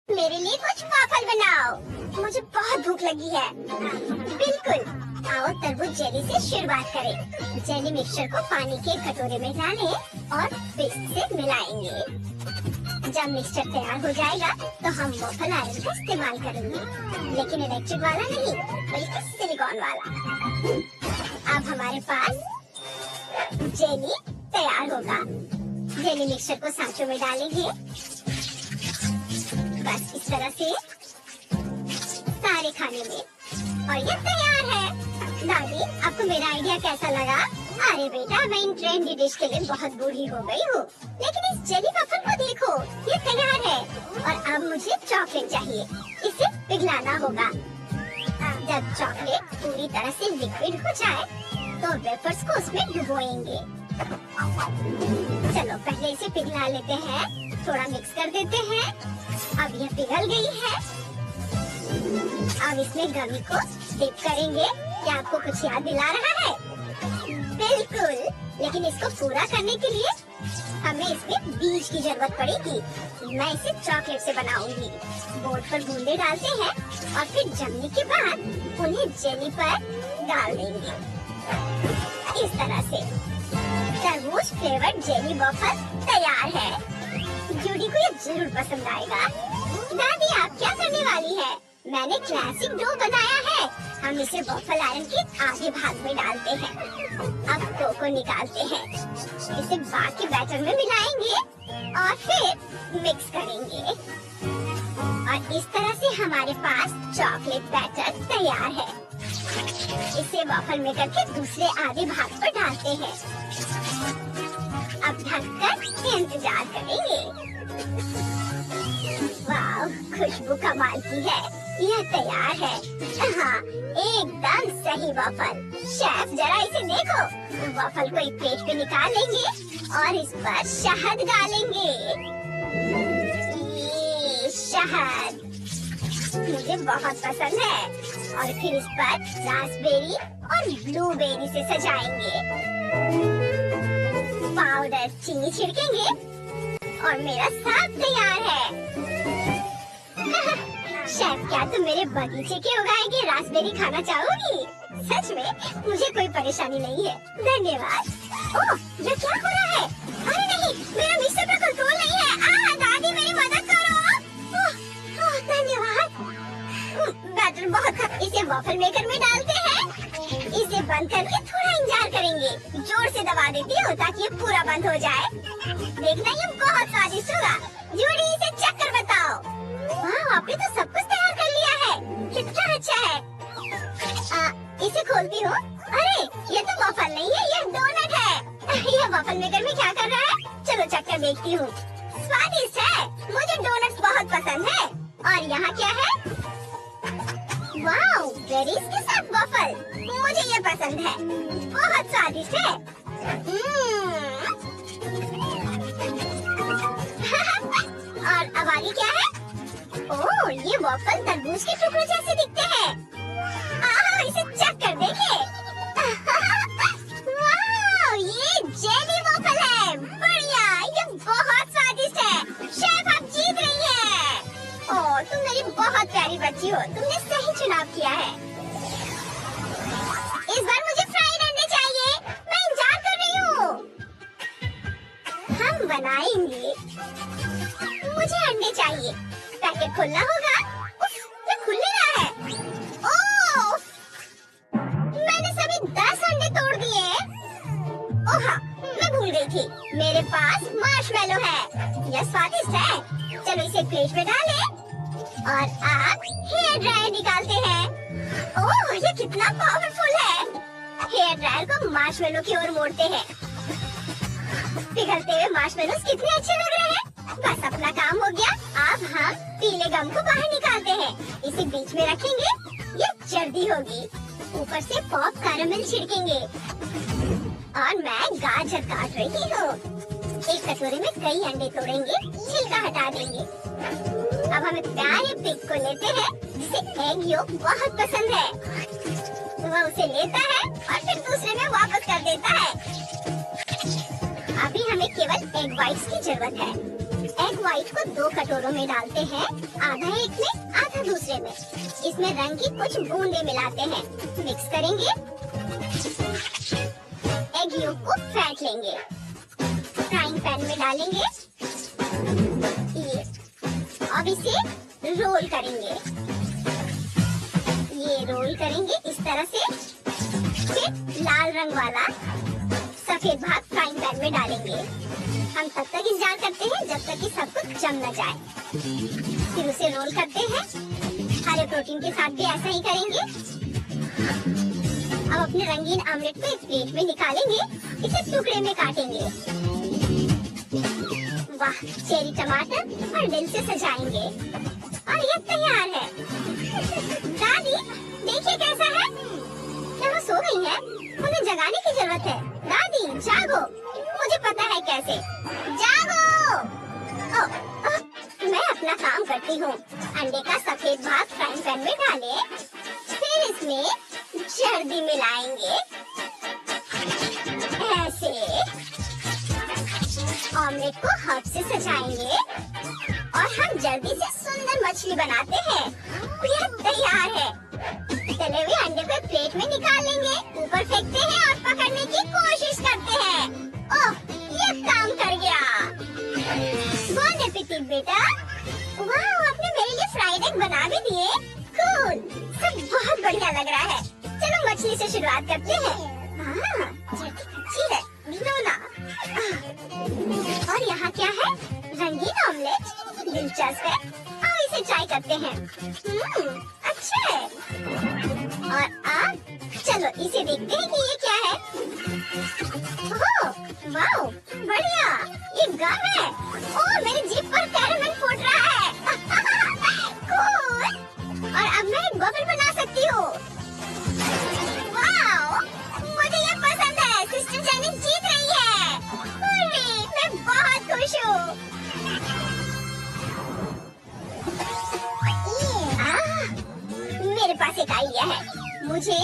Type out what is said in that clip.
मेरे लिए कुछ वाफल बनाओ, मुझे बहुत भूख लगी है। बिल्कुल, आओ तरबूज जेली से शुरुआत करें। जेली मिक्सचर को पानी के कटोरे में डालें और विस्क से मिलाएंगे। जब मिक्सचर तैयार हो जाएगा तो हम वाफल आयरन का इस्तेमाल करेंगे, लेकिन इलेक्ट्रिक वाला नहीं बल्कि सिलिकॉन वाला। अब हमारे पास जेली तैयार होगा। जेली मिक्सचर को सांचों में डालेंगे, बस इस तरह से सारे खाने में, और ये तैयार है। दादी, आपको मेरा आइडिया कैसा लगा? अरे बेटा, मैं इन ट्रेंडी डिश के लिए बहुत बूढ़ी हो गई हूँ, लेकिन इस जेली वफल को देखो, ये तैयार है। और अब मुझे चॉकलेट चाहिए, इसे पिघलाना होगा। जब चॉकलेट पूरी तरह से लिक्विड हो जाए तो वेफर्स को उसमें डुबोएंगे। चलो पहले इसे पिघला लेते हैं, थोड़ा मिक्स कर देते हैं। अब यह पिघल गई है। अब इसमें गमी को डिप करेंगे। क्या आपको कुछ याद दिला रहा है? बिल्कुल, लेकिन इसको पूरा करने के लिए हमें इसमें बीज की जरूरत पड़ेगी। मैं इसे चॉकलेट से बनाऊंगी। बोर्ड पर बूंदे डालते हैं और फिर जमने के बाद उन्हें जेली पर डाल देंगे, इस तरह से। तरबूज फ्लेवर्ड जेली वॉफल तैयार है। जूडी को ये जरूर पसंद आएगा। दादी, आप क्या करने वाली है? मैंने क्लासिक डो बनाया है। हम इसे वॉफल आयरन के आगे भाग में डालते हैं। अब डो को निकालते हैं, इसे बाकी बैटर में मिलाएंगे और फिर मिक्स करेंगे। और इस तरह से हमारे पास चॉकलेट बैटर तैयार है। इसे वॉफल मेकर के दूसरे आधे भाग पर डालते हैं। अब ढककर इंतजार करेंगे। वाह, खुशबू कमाल की है। यह तैयार है। हाँ, एकदम सही वॉफल। शेफ, जरा इसे देखो। वॉफल को एक प्लेट पे निकाल लेंगे और इस पर शहद डालेंगे। ये शहद मुझे बहुत पसंद है। और फिर इस पर रास्पबेरी और ब्लूबेरी से सजाएंगे। पाउडर चीनी छिड़केंगे और मेरा साग तैयार है। शेफ, क्या तुम मेरे बगीचे के उगाए गए रास्पबेरी खाना चाहोगी? सच में मुझे कोई परेशानी नहीं है, धन्यवाद। ओह, ये क्या हो रहा है? अरे नहीं, मेरा मिक्सर पर कंट्रोल नहीं है। दादी, मेरी मदद करो। धन्यवाद। बैटर बहुत खराब। इसे वॉफल मेकर में डालते हैं। इसे बंद करके थोड़ा इंतजार करेंगे। जोर से दबा देती हूँ ताकि ये पूरा बंद हो जाए। देखना, ये बहुत स्वादिष्ट होगा। जूडी, इसे चेक कर बताओ। वाह, आपने तो सब कुछ तैयार कर लिया है। कितना अच्छा है। इसे खोलती हूँ। अरे, ये तो वॉफल नहीं है, ये डोनट है। यह वॉफल मेकर में क्या कर रहा है? चलो चेक कर देखती हूँ। स्वादिष्ट है, मुझे डोनट्स बहुत पसंद है। और यहाँ क्या है? वाओ, बेरीज के साथ वॉफल, मुझे ये पसंद है, बहुत स्वादिष्ट है। और अब आगे क्या है? ओह, ये वॉफल तरबूज के टुकड़े जैसे दिखते हैं। इसे चेक कर देखें। वाओ, ये जेली वॉफल है। बढ़िया, ये बहुत स्वादिष्ट है। शेफ, आप जीत रही हैं। ओह, तुम मेरी बहुत प्यारी बच्ची हो। तुमने सही चुनाव किया है। इस बार मुझे फ्राइड अंडे चाहिए। मैं इंतजार कर रही हूँ। हम बनाएंगे। मुझे अंडे चाहिए। पैकेट खोलना होगा। उफ, ये खुल नहीं रहा है। ओह, मैंने सभी 10 अंडे तोड़ दिए। ओह हाँ, मैं भूल गई थी, मेरे पास मार्शमेलो है। यह स्वादिष्ट है। चलो इसे प्लेट में डालें और आप हेयर ड्रायर निकालते हैं। ओह, ये कितना पावरफुल है। हेयर ड्रायर को मार्शमेलो की ओर मोड़ते हैं। पिघलते हुए मार्शमेलोस कितने अच्छे लग रहे हैं। बस अपना काम हो गया। अब हम पीले गम को बाहर निकालते हैं। इसे बीच में रखेंगे, ये जर्दी होगी। ऊपर से पॉप कैरेमल छिड़केंगे। और मैं गाजर काट रही हूँ। एक कटोरे में कई अंडे तोड़ेंगे, छिलका हटा देंगे। अब हम एक प्यारे पिग को लेते हैं जिसे एग योक बहुत पसंद है। वह उसे लेता है और फिर दूसरे में वापस कर देता है। अभी हमें केवल एग वाइट्स की जरूरत है। एग व्हाइट को 2 कटोरों में डालते हैं, आधा एक में आधा दूसरे में। इसमें रंग की कुछ बूंदे मिलाते हैं, मिक्स करेंगे। एग योक को फेंट लेंगे, फ्राइंग पैन में डालेंगे। ये अब इसे रोल करेंगे, ये रोल करेंगे इस तरह से। फिर लाल रंग वाला सफेद भाग फ्राइंग पैन में डालेंगे। हम तब तक इंतजार करते हैं जब तक कि सब कुछ जम न जाए। फिर उसे रोल करते हैं। हरे प्रोटीन के साथ भी ऐसा ही करेंगे। अब अपने रंगीन ऑमलेट को एक प्लेट में निकालेंगे, इसे टुकड़े में काटेंगे। वाह, चेरी टमाटर और दिल से सजाएंगे और ये तैयार है। दादी देखिए कैसा है। क्या वो सो गई है? उन्हें जगाने की जरूरत है। दादी जागो, मुझे पता है कैसे। जागो। मैं अपना काम करती हूँ। अंडे का सफेद भाग फ्राइंग पैन में डालें, फिर इसमें जर्दी मिलाएंगे ऐसे। ऑमलेट को हर्ब से सजाएंगे और हम जल्दी से सुंदर मछली बनाते हैं। यह तैयार है। तले हुए अंडे को प्लेट में निकाल लेंगे, ऊपर फेंकते हैं और पकड़ने की कोशिश करते हैं। ओह, ये काम कर गया। बोन एपेटिट बेटा। वाह, आपने मेरे लिए फ्राइड एग बना भी दिए। कूल, सब बहुत बढ़िया लग रहा है। चलो मछली से शुरुआत करते हैं। हाँ, अच्छी है, घिनौना। और यहाँ क्या है? रंगीन ऑमलेट। दिलचस्प है, आओ इसे ट्राई करते हैं। अच्छा है। और अब चलो इसे देखते हैं कि ये क्या है। ओह, वाओ, बढ़िया, ये गम है। ओह, मेरी जीभ पर कैरेमल फूट रहा है। कूल। और अब मैं एक बबल बना सकती हूँ। वाओ, मुझे ये पसंद है। सिस्टर जेनी जीत रही है। अरे, मैं बहुत खुश हूँ। मेरे पास एक आइडिया है। मुझे